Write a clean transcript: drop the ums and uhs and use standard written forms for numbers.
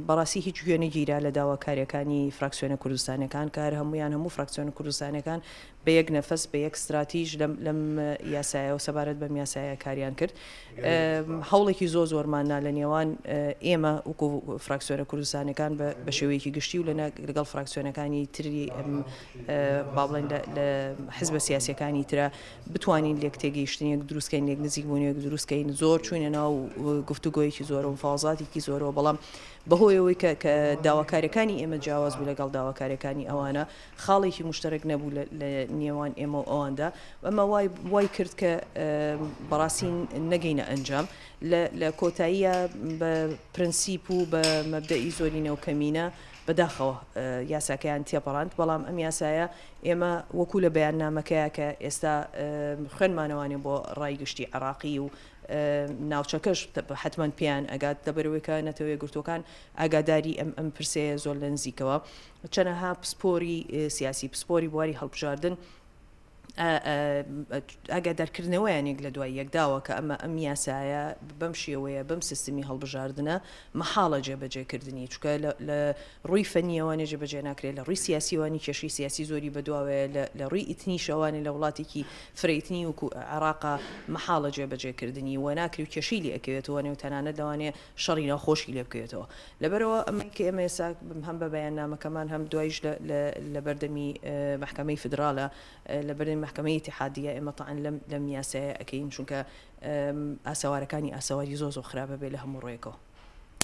بەڕاستی هیچ گوێنە گیرا لە داواکاریەکانی فراکسیۆنە کوردستانەکان کار هەمویان هەموو فراکسیۆنە کوردستانەکان بە یەک نەفەس بە یەک استراتیژ لەم یاسایەوە سەبارەت بەم یاسایە کاریان کرد هەوڵێکی زۆرماننا لە نێوان ئێمە وەکو فراکسیۆنە کوردستانەکان بە شێوەیەکی گشتی و لەگەڵ فراکسیۆنەکانی تری با بڵێن لە حزبە سیاسیەکانی ترە بتوانین لێک تێگەیشتنێک دروستکەین لێک نزیکبوونێک دروستکەین زۆر چوینە ناو گفتوگۆیەکی زۆرە و مفاوزاتێکی زۆرەوە بەڵام بەهۆیەوەی کە داواکاریەکانی ئێمە جیاواز بوو لەگەڵ داواکاریەکانی ئەوانە خاڵێکی مشترک نەبوو لە نێوان ئێمە و ئەواندا ئەمە وای کرد کە بەڕاستی نەگەینە ئەنجام لە کۆتاییە بە پرەنسیپ و بە مەبدەئی زۆری نێوکەمینە بەداخەوە یاساکەیان تێپەڕاند بەڵام ئەم یاسایە ئێمە وەکو لە بەیاننامەکەیە کە ئێستا خوێنمانەوانێ بۆ ڕایگشتی عێراقی و ناوچەکەش حتمما پێیان ئەگات دەبەرەوەیکە نەتەوەی گرتوەکان ئاگاداری ئەم پرسەیە زۆر لە نزیکەوە چەنەها پسپۆری سیاسی پسپۆری بواری هەڵبژاردن ئاگادارکردنەوەیانێک لە دوای یەکداوە کە ئەم یاسایە بەم شێوەیە بەم سیستمی هەڵبژاردنە مەحاڵە جێبەجێکردنی چکە لە ڕووی فەنیەوانێ جێبەجێ ناکرێت لە ڕووی سیاسیوانی کێشی سیاسی زۆری بەدواوەیە لە ڕووی ئیتنی شەوانی لە وڵاتێکی فرەیتنی وکو عێراقا مەحاڵە جێبەجێکردنی و ناکری و کێشی لێ ئەکەوێتەوە نێو تەنانەت لەوانێ شەڕی ناخۆشی لێ بکەوێتەوە لەبەرەوە ئەمەی کە ئێمە ئێستا هەم بە بەیاننامەکەمان هەم دوایش لە بەردەمی محکەمەی فدراڵە لە بەردەمی محکەمەی اتحادیە ئێمە تەعەن لەم یاسایە ئەکەین چونکە ئاساوارەکانی ئاساواری زۆر خراپە بێ لە هەموو ڕێگەوە